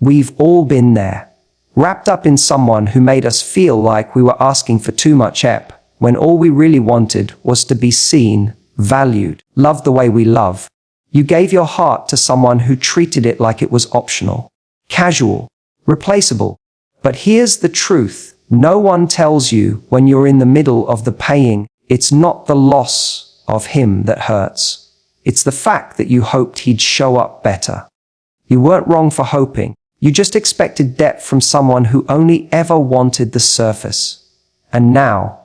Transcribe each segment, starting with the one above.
We've all been there, wrapped up in someone who made us feel like we were asking for too much when all we really wanted was to be seen, valued, loved the way we love. You gave your heart to someone who treated it like it was optional, casual, replaceable. But here's the truth. No one tells you when you're in the middle of the paying. It's not the loss of him that hurts. It's the fact that you hoped he'd show up better. You weren't wrong for hoping. You just expected depth from someone who only ever wanted the surface. And now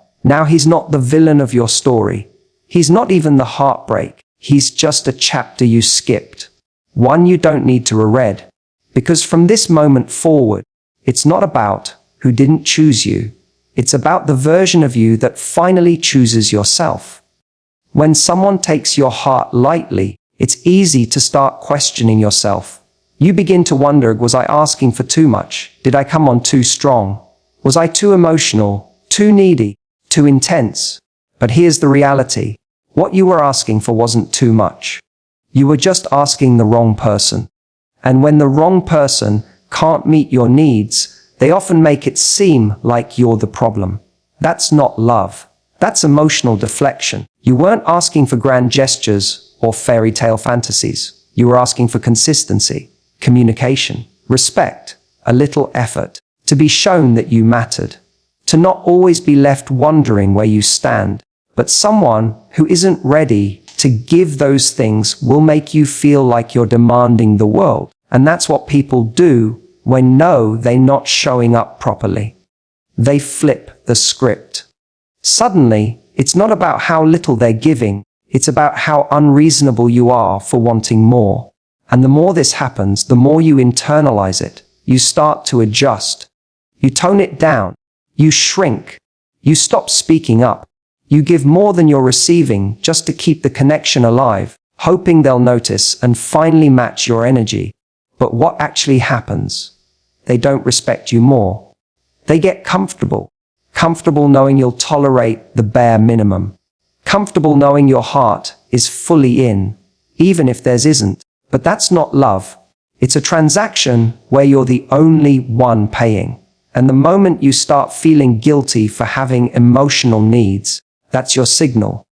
he's not the villain of your story. He's not even the heartbreak. He's just a chapter you skipped. One you don't need to reread. Because from this moment forward, it's not about who didn't choose you. It's about the version of you that finally chooses yourself. When someone takes your heart lightly, it's easy to start questioning yourself. You begin to wonder, was I asking for too much? Did I come on too strong? Was I too emotional, too needy, too intense? But here's the reality. What you were asking for wasn't too much. You were just asking the wrong person. And when the wrong person can't meet your needs, they often make it seem like you're the problem. That's not love. That's emotional deflection. You weren't asking for grand gestures or fairy tale fantasies. You were asking for consistency, communication, respect, a little effort, to be shown that you mattered, to not always be left wondering where you stand. But someone who isn't ready to give those things will make you feel like you're demanding the world. And that's what people do when they're not showing up properly. They flip the script. Suddenly, it's not about how little they're giving, it's about how unreasonable you are for wanting more. And the more this happens, the more you internalize it. You start to adjust. You tone it down. You shrink. You stop speaking up. You give more than you're receiving just to keep the connection alive, hoping they'll notice and finally match your energy. But what actually happens? They don't respect you more. They get comfortable. Comfortable knowing you'll tolerate the bare minimum. Comfortable knowing your heart is fully in, even if theirs isn't. But that's not love. It's a transaction where you're the only one paying. And the moment you start feeling guilty for having emotional needs, that's your signal.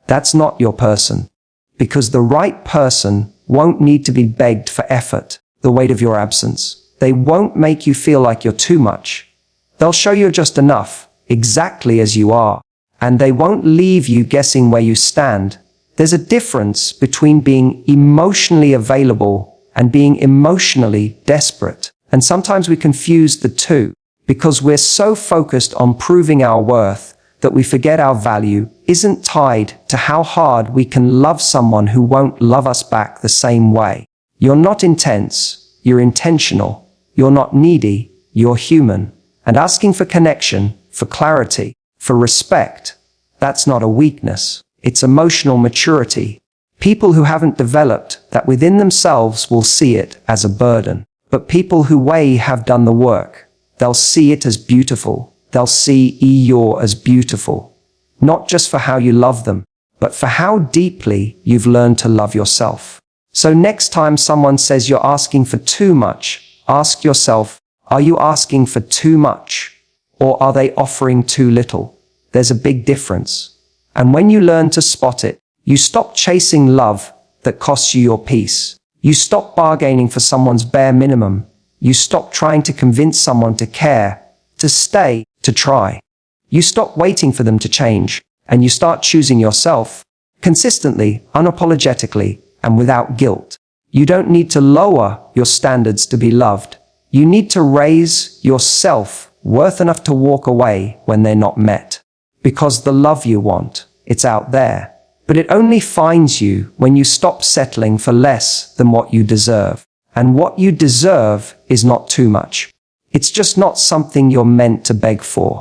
That's not your person. Because the right person won't need to be begged for effort, the weight of your absence. They won't make you feel like you're too much. They'll show you're just enough, exactly as you are. And they won't leave you guessing where you stand. There's a difference between being emotionally available and being emotionally desperate. And sometimes we confuse the two because we're so focused on proving our worth that we forget our value isn't tied to how hard we can love someone who won't love us back the same way. You're not intense, you're intentional. You're not needy, you're human. And asking for connection, for clarity, for respect, that's not a weakness. It's emotional maturity. People who haven't developed that within themselves will see it as a burden. But people who have done the work, they'll see it as beautiful. They'll see you're as beautiful. Not just for how you love them, but for how deeply you've learned to love yourself. So next time someone says you're asking for too much, ask yourself, are you asking for too much? Or are they offering too little? There's a big difference. And when you learn to spot it, you stop chasing love that costs you your peace. You stop bargaining for someone's bare minimum. You stop trying to convince someone to care, to stay, to try. You stop waiting for them to change, and you start choosing yourself, consistently, unapologetically, and without guilt. You don't need to lower your standards to be loved. You need to raise your self-worth enough to walk away when they're not met. Because the love you want, it's out there. But it only finds you when you stop settling for less than what you deserve. And what you deserve is not too much. It's just not something you're meant to beg for.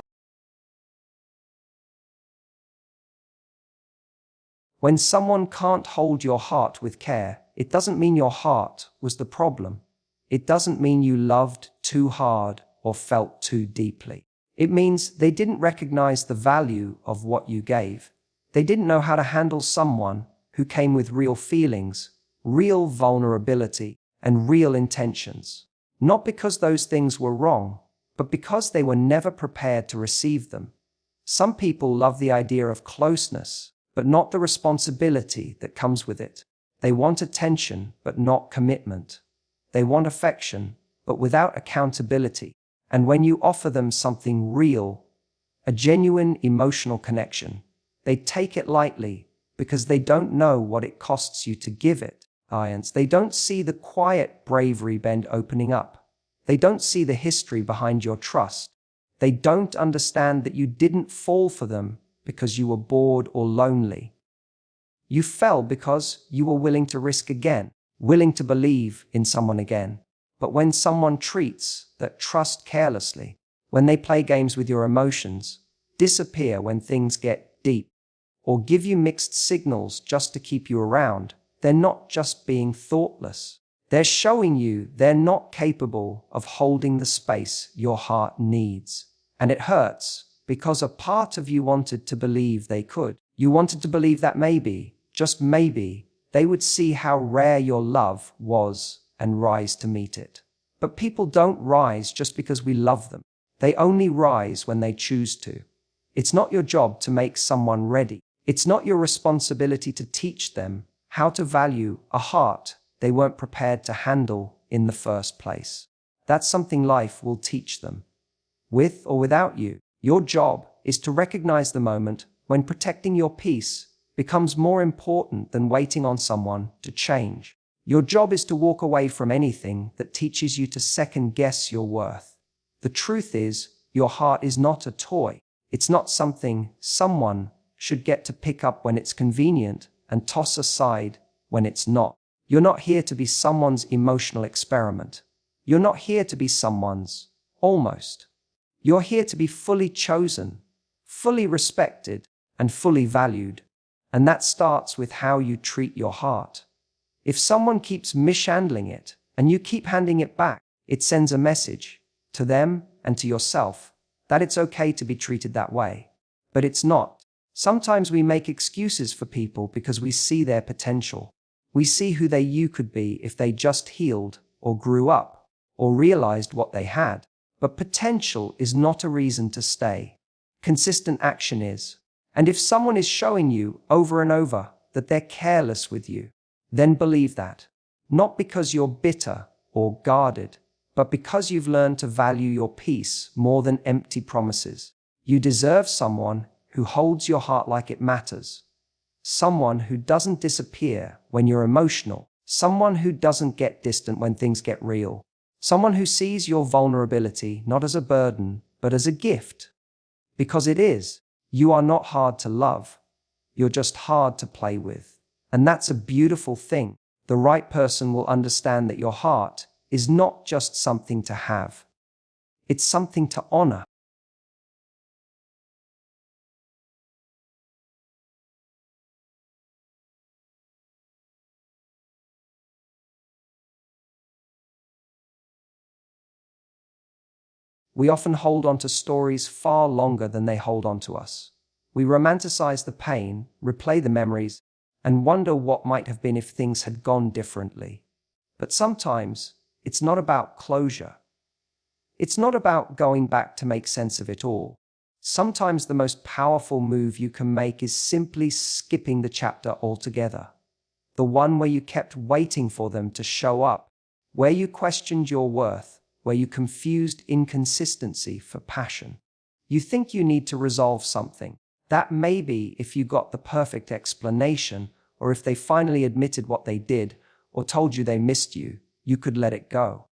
When someone can't hold your heart with care, it doesn't mean your heart was the problem. It doesn't mean you loved too hard or felt too deeply. It means they didn't recognize the value of what you gave. They didn't know how to handle someone who came with real feelings, real vulnerability, and real intentions. Not because those things were wrong, but because they were never prepared to receive them. Some people love the idea of closeness, but not the responsibility that comes with it. They want attention, but not commitment. They want affection, but without accountability. And when you offer them something real, a genuine emotional connection, they take it lightly because they don't know what it costs you to give it. They don't see the quiet bravery bend opening up. They don't see the history behind your trust. They don't understand that you didn't fall for them because you were bored or lonely. You fell because you were willing to risk again, willing to believe in someone again. But when someone treats that trust carelessly, when they play games with your emotions, disappear when things get deep, or give you mixed signals just to keep you around, they're not just being thoughtless. They're showing you they're not capable of holding the space your heart needs. And it hurts because a part of you wanted to believe they could. You wanted to believe that maybe, just maybe, they would see how rare your love was and rise to meet it. But people don't rise just because we love them. They only rise when they choose to. It's not your job to make someone ready. It's not your responsibility to teach them how to value a heart they weren't prepared to handle in the first place. That's something life will teach them. With or without you, your job is to recognize the moment when protecting your peace becomes more important than waiting on someone to change. Your job is to walk away from anything that teaches you to second-guess your worth. The truth is, your heart is not a toy. It's not something someone should get to pick up when it's convenient and toss aside when it's not. You're not here to be someone's emotional experiment. You're not here to be someone's almost. You're here to be fully chosen, fully respected, and fully valued. And that starts with how you treat your heart. If someone keeps mishandling it and you keep handing it back, it sends a message to them and to yourself that it's okay to be treated that way. But it's not. Sometimes we make excuses for people because we see their potential. We see who you could be if they just healed or grew up or realized what they had. But potential is not a reason to stay. Consistent action is. And if someone is showing you over and over that they're careless with you, then believe that. Not because you're bitter or guarded, but because you've learned to value your peace more than empty promises. You deserve someone who holds your heart like it matters. Someone who doesn't disappear when you're emotional. Someone who doesn't get distant when things get real. Someone who sees your vulnerability not as a burden, but as a gift. Because it is. You are not hard to love. You're just hard to play with. And that's a beautiful thing. The right person will understand that your heart is not just something to have. It's something to honor. We often hold on to stories far longer than they hold on to us. We romanticize the pain, replay the memories, and wonder what might have been if things had gone differently. But sometimes, it's not about closure. It's not about going back to make sense of it all. Sometimes the most powerful move you can make is simply skipping the chapter altogether. The one where you kept waiting for them to show up, where you questioned your worth, where you confused inconsistency for passion. You think you need to resolve something. That may be if you got the perfect explanation, or if they finally admitted what they did, or told you they missed you, you could let it go.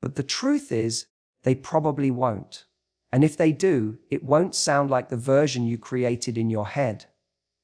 But the truth is, they probably won't. And if they do, it won't sound like the version you created in your head.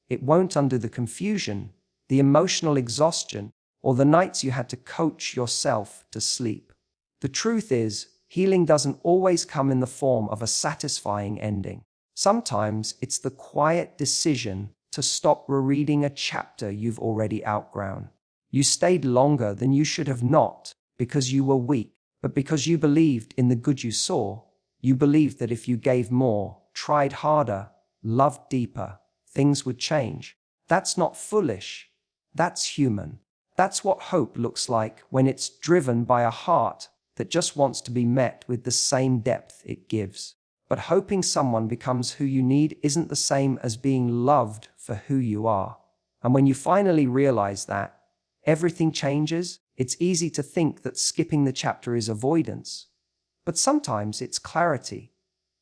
It won't undo the confusion, the emotional exhaustion, or the nights you had to coach yourself to sleep. The truth is, healing doesn't always come in the form of a satisfying ending. Sometimes it's the quiet decision to stop rereading a chapter you've already outgrown. You stayed longer than you should have, not because you were weak, but because you believed in the good you saw. You believed that if you gave more, tried harder, loved deeper, things would change. That's not foolish. That's human. That's what hope looks like when it's driven by a heart that just wants to be met with the same depth it gives. But hoping someone becomes who you need isn't the same as being loved for who you are. And when you finally realize that, everything changes. It's easy to think that skipping the chapter is avoidance. But sometimes it's clarity.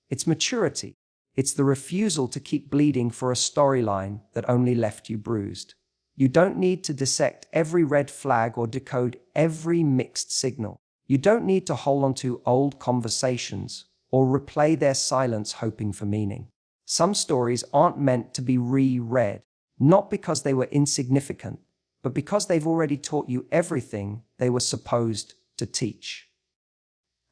It's maturity. It's the refusal to keep bleeding for a storyline that only left you bruised. You don't need to dissect every red flag or decode every mixed signal. You don't need to hold on to old conversations or replay their silence hoping for meaning. Some stories aren't meant to be reread, not because they were insignificant, but because they've already taught you everything they were supposed to teach.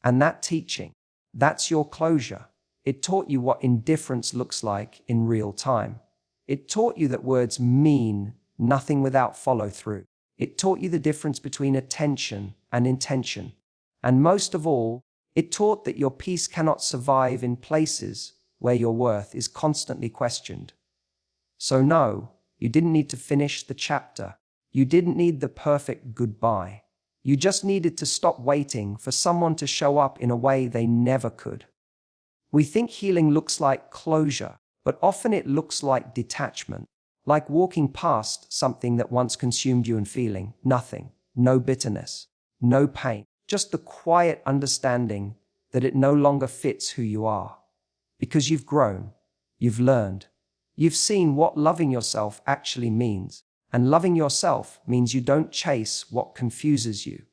And that teaching, that's your closure. It taught you what indifference looks like in real time. It taught you that words mean nothing without follow-through. It taught you the difference between attention and intention. And most of all, it taught that your peace cannot survive in places where your worth is constantly questioned. So no, you didn't need to finish the chapter. You didn't need the perfect goodbye. You just needed to stop waiting for someone to show up in a way they never could. We think healing looks like closure, but often it looks like detachment, like walking past something that once consumed you and feeling nothing, no bitterness, no pain, just the quiet understanding that it no longer fits who you are. Because you've grown, you've learned, you've seen what loving yourself actually means. And loving yourself means you don't chase what confuses you.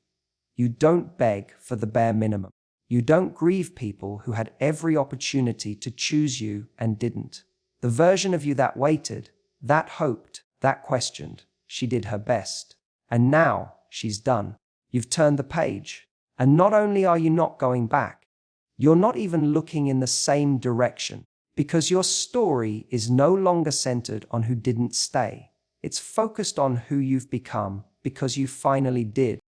You don't beg for the bare minimum. You don't grieve people who had every opportunity to choose you and didn't. The version of you that waited, that hoped, that questioned, she did her best. And now she's done. You've turned the page. And not only are you not going back, you're not even looking in the same direction, because your story is no longer centered on who didn't stay. It's focused on who you've become because you finally did.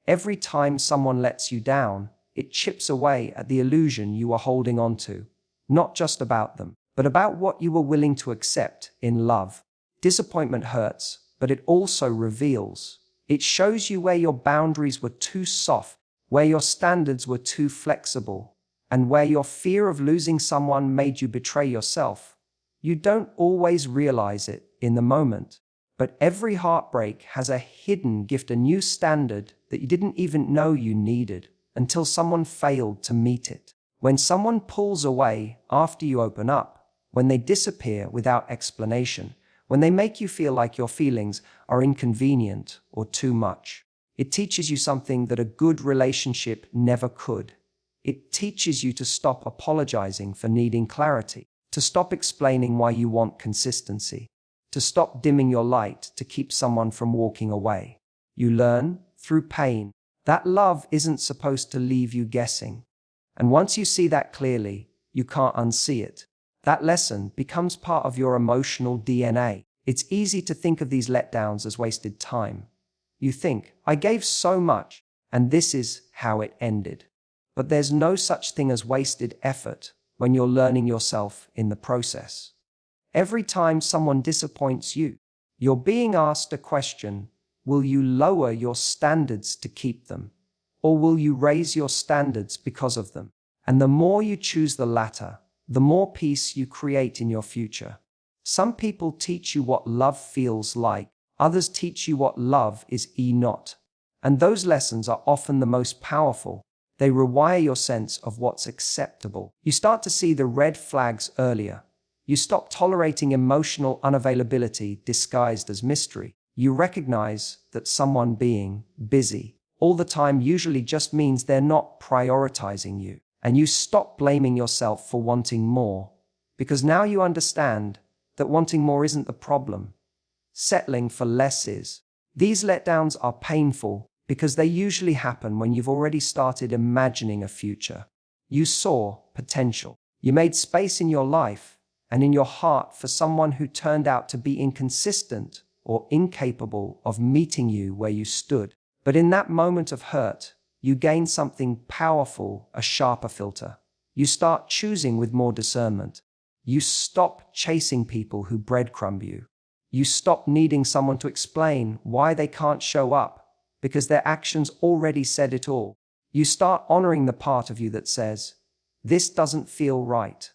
Every time someone lets you down, it chips away at the illusion you were holding on to, not just about them, but about what you were willing to accept in love. Disappointment hurts, but it also reveals. It shows you where your boundaries were too soft, where your standards were too flexible, and where your fear of losing someone made you betray yourself. You don't always realize it in the moment, but every heartbreak has a hidden gift, a new standard that you didn't even know you needed until someone failed to meet it. When someone pulls away after you open up, when they disappear without explanation, when they make you feel like your feelings are inconvenient or too much, it teaches you something that a good relationship never could. It teaches you to stop apologizing for needing clarity, to stop explaining why you want consistency, to stop dimming your light to keep someone from walking away. You learn, through pain, that love isn't supposed to leave you guessing. And once you see that clearly, you can't unsee it. That lesson becomes part of your emotional DNA. It's easy to think of these letdowns as wasted time. You think, I gave so much, and this is how it ended. But there's no such thing as wasted effort when you're learning yourself in the process. Every time someone disappoints you, you're being asked a question: will you lower your standards to keep them? Or will you raise your standards because of them? And the more you choose the latter, the more peace you create in your future. Some people teach you what love feels like, others teach you what love is not. And those lessons are often the most powerful. They rewire your sense of what's acceptable. You start to see the red flags earlier. You stop tolerating emotional unavailability disguised as mystery. You recognize that someone being busy all the time usually just means they're not prioritizing you. And you stop blaming yourself for wanting more, because now you understand that wanting more isn't the problem. Settling for less is. These letdowns are painful because they usually happen when you've already started imagining a future. You saw potential. You made space in your life and in your heart for someone who turned out to be inconsistent or incapable of meeting you where you stood. But in that moment of hurt, you gain something powerful, a sharper filter. You start choosing with more discernment. You stop chasing people who breadcrumb you. You stop needing someone to explain why they can't show up, because their actions already said it all. You start honoring the part of you that says, "This doesn't feel right."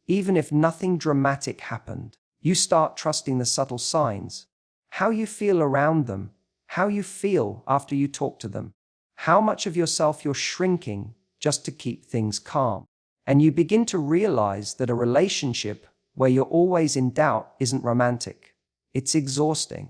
Even if nothing dramatic happened, you start trusting the subtle signs. How you feel around them, how you feel after you talk to them, how much of yourself you're shrinking just to keep things calm. And you begin to realize that a relationship where you're always in doubt isn't romantic. It's exhausting.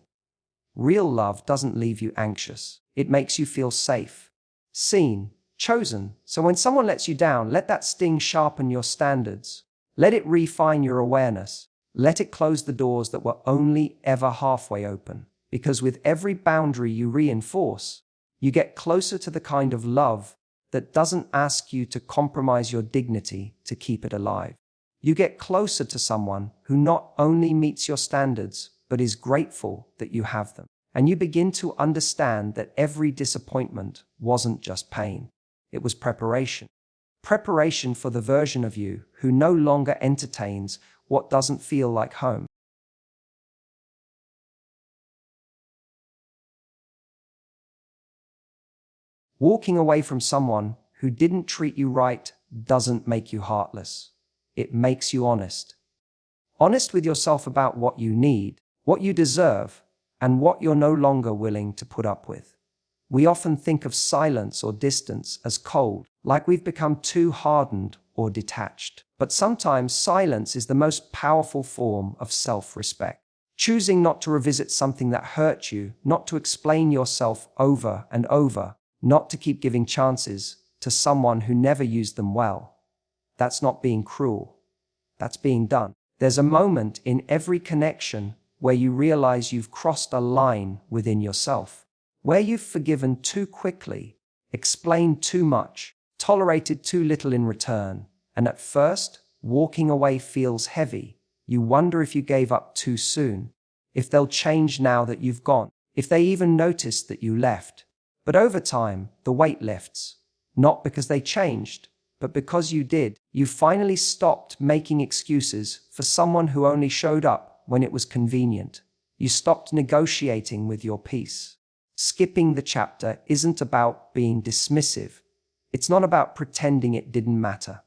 Real love doesn't leave you anxious. It makes you feel safe, seen, chosen. So when someone lets you down, let that sting sharpen your standards. Let it refine your awareness. Let it close the doors that were only ever halfway open. Because with every boundary you reinforce, you get closer to the kind of love that doesn't ask you to compromise your dignity to keep it alive. You get closer to someone who not only meets your standards, but is grateful that you have them. And you begin to understand that every disappointment wasn't just pain. It was preparation. Preparation for the version of you who no longer entertains what doesn't feel like home. Walking away from someone who didn't treat you right doesn't make you heartless. It makes you honest. Honest with yourself about what you need, what you deserve, and what you're no longer willing to put up with. We often think of silence or distance as cold, like we've become too hardened or detached. But sometimes silence is the most powerful form of self-respect. Choosing not to revisit something that hurt you, not to explain yourself over and over, not to keep giving chances to someone who never used them well. That's not being cruel. That's being done. There's a moment in every connection where you realize you've crossed a line within yourself, where you've forgiven too quickly, explained too much, tolerated too little in return, and at first, walking away feels heavy. You wonder if you gave up too soon, if they'll change now that you've gone, if they even noticed that you left. But over time, the weight lifts, not because they changed, but because you did. You finally stopped making excuses for someone who only showed up when it was convenient. You stopped negotiating with your peace. Skipping the chapter isn't about being dismissive. It's not about pretending it didn't matter.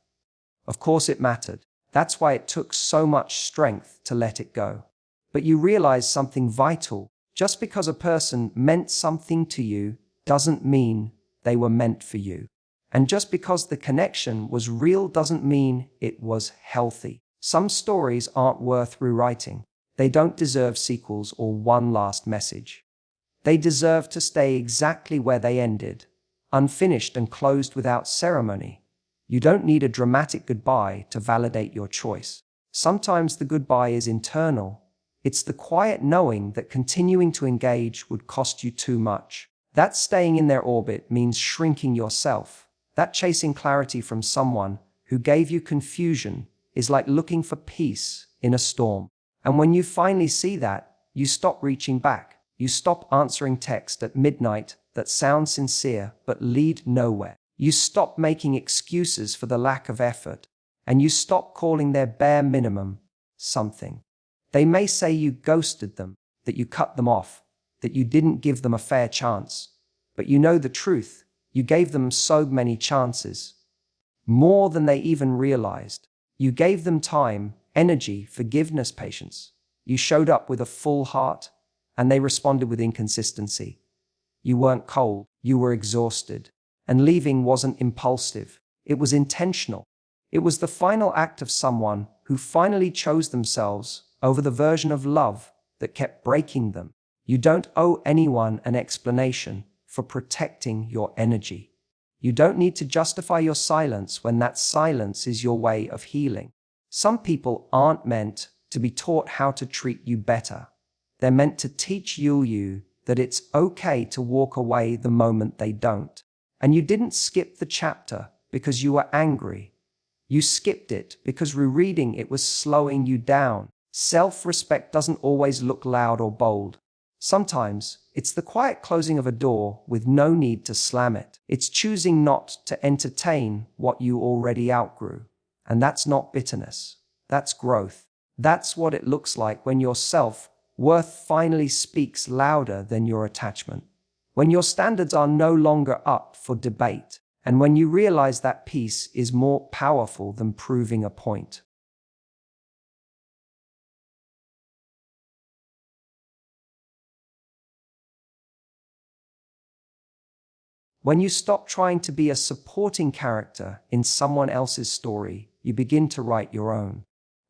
Of course it mattered. That's why it took so much strength to let it go. But you realize something vital. Just because a person meant something to you doesn't mean they were meant for you. And just because the connection was real doesn't mean it was healthy. Some stories aren't worth rewriting. They don't deserve sequels or one last message. They deserve to stay exactly where they ended, unfinished and closed without ceremony. You don't need a dramatic goodbye to validate your choice. Sometimes the goodbye is internal. It's the quiet knowing that continuing to engage would cost you too much. That staying in their orbit means shrinking yourself. That chasing clarity from someone who gave you confusion is like looking for peace in a storm. And when you finally see that, you stop reaching back. You stop answering text at midnight that sound sincere but lead nowhere. You stop making excuses for the lack of effort, and you stop calling their bare minimum something. They may say you ghosted them, that you cut them off, that you didn't give them a fair chance. But you know the truth. You gave them so many chances. More than they even realized. You gave them time, energy, forgiveness, patience. You showed up with a full heart, and they responded with inconsistency. You weren't cold, you were exhausted. And leaving wasn't impulsive. It was intentional. It was the final act of someone who finally chose themselves over the version of love that kept breaking them. You don't owe anyone an explanation for protecting your energy. You don't need to justify your silence when that silence is your way of healing. Some people aren't meant to be taught how to treat you better. They're meant to teach you that it's okay to walk away the moment they don't. And you didn't skip the chapter because you were angry. You skipped it because rereading it was slowing you down. Self-respect doesn't always look loud or bold. Sometimes, it's the quiet closing of a door with no need to slam it. It's choosing not to entertain what you already outgrew. And that's not bitterness. That's growth. That's what it looks like when your self-worth finally speaks louder than your attachment. When your standards are no longer up for debate. And when you realize that peace is more powerful than proving a point. When you stop trying to be a supporting character in someone else's story, you begin to write your own.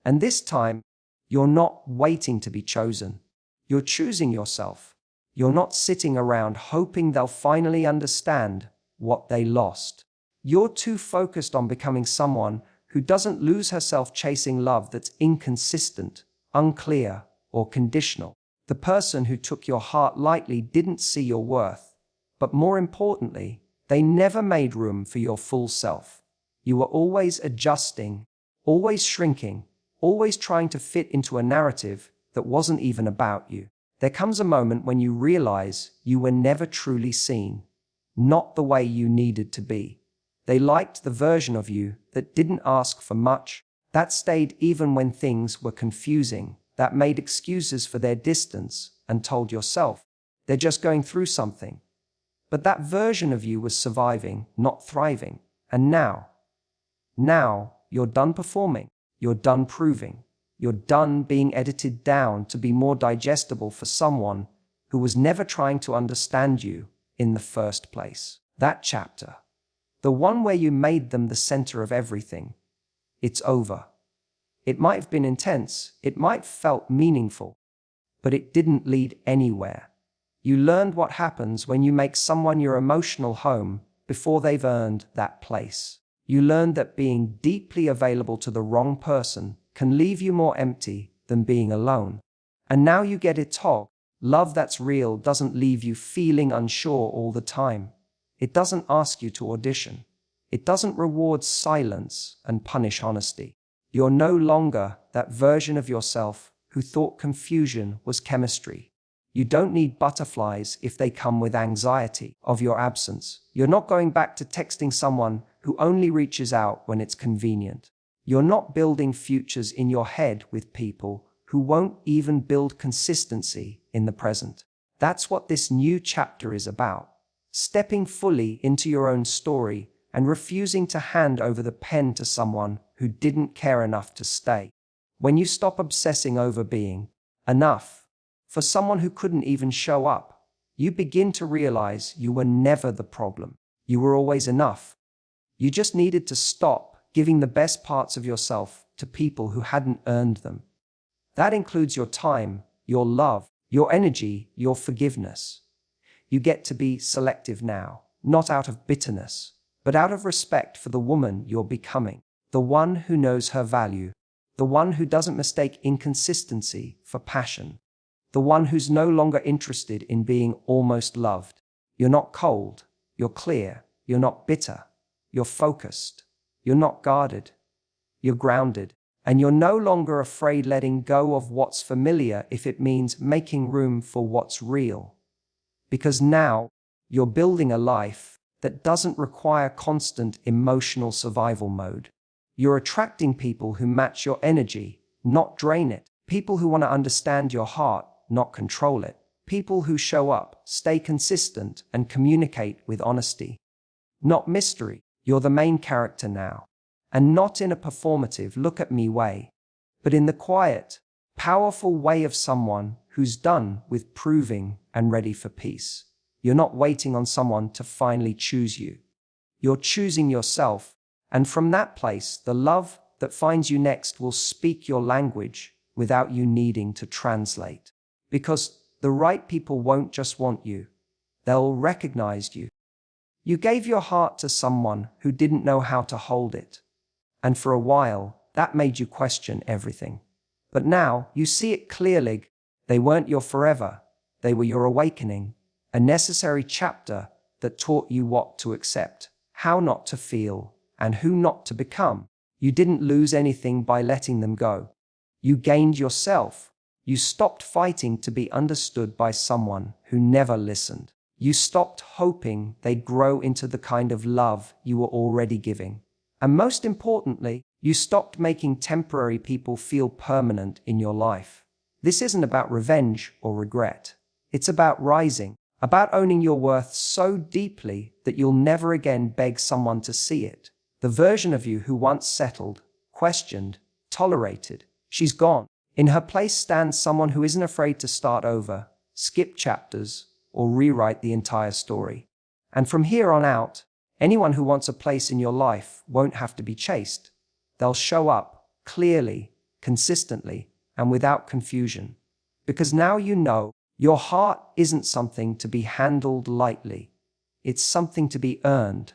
And this time, you're not waiting to be chosen. You're choosing yourself. You're not sitting around hoping they'll finally understand what they lost. You're too focused on becoming someone who doesn't lose herself chasing love that's inconsistent, unclear, or conditional. The person who took your heart lightly didn't see your worth. But more importantly, they never made room for your full self. You were always adjusting, always shrinking, always trying to fit into a narrative that wasn't even about you. There comes a moment when you realize you were never truly seen, not the way you needed to be. They liked the version of you that didn't ask for much, that stayed even when things were confusing, that made excuses for their distance and told yourself they're just going through something. But that version of you was surviving, not thriving. And now you're done performing. You're done proving. You're done being edited down to be more digestible for someone who was never trying to understand you in the first place. That chapter, the one where you made them the center of everything, it's over. It might have been intense, it might have felt meaningful, but it didn't lead anywhere. You learned what happens when you make someone your emotional home before they've earned that place. You learned that being deeply available to the wrong person can leave you more empty than being alone. And now you get it too. Love that's real doesn't leave you feeling unsure all the time. It doesn't ask you to audition. It doesn't reward silence and punish honesty. You're no longer that version of yourself who thought confusion was chemistry. You don't need butterflies if they come with anxiety of your absence. You're not going back to texting someone who only reaches out when it's convenient. You're not building futures in your head with people who won't even build consistency in the present. That's what this new chapter is about. Stepping fully into your own story and refusing to hand over the pen to someone who didn't care enough to stay. When you stop obsessing over being enough for someone who couldn't even show up, you begin to realize you were never the problem. You were always enough. You just needed to stop giving the best parts of yourself to people who hadn't earned them. That includes your time, your love, your energy, your forgiveness. You get to be selective now, not out of bitterness, but out of respect for the woman you're becoming, the one who knows her value, the one who doesn't mistake inconsistency for passion, the one who's no longer interested in being almost loved. You're not cold, you're clear, you're not bitter, you're focused, you're not guarded, you're grounded, and you're no longer afraid letting go of what's familiar if it means making room for what's real. Because now, you're building a life that doesn't require constant emotional survival mode. You're attracting people who match your energy, not drain it. People who want to understand your heart, not control it. People who show up, stay consistent, and communicate with honesty. Not mystery. You're the main character now. And not in a performative look-at-me way, but in the quiet, powerful way of someone who's done with proving and ready for peace. You're not waiting on someone to finally choose you. You're choosing yourself, and from that place, the love that finds you next will speak your language without you needing to translate. Because the right people won't just want you, they'll recognize you. You gave your heart to someone who didn't know how to hold it. And for a while, that made you question everything. But now, you see it clearly. They weren't your forever. They were your awakening. A necessary chapter that taught you what to accept, how not to feel, and who not to become. You didn't lose anything by letting them go. You gained yourself. You stopped fighting to be understood by someone who never listened. You stopped hoping they'd grow into the kind of love you were already giving. And most importantly, you stopped making temporary people feel permanent in your life. This isn't about revenge or regret. It's about rising, about owning your worth so deeply that you'll never again beg someone to see it. The version of you who once settled, questioned, tolerated, she's gone. In her place stands someone who isn't afraid to start over, skip chapters, or rewrite the entire story. And from here on out, anyone who wants a place in your life won't have to be chased. They'll show up clearly, consistently, and without confusion. Because now you know your heart isn't something to be handled lightly. It's something to be earned.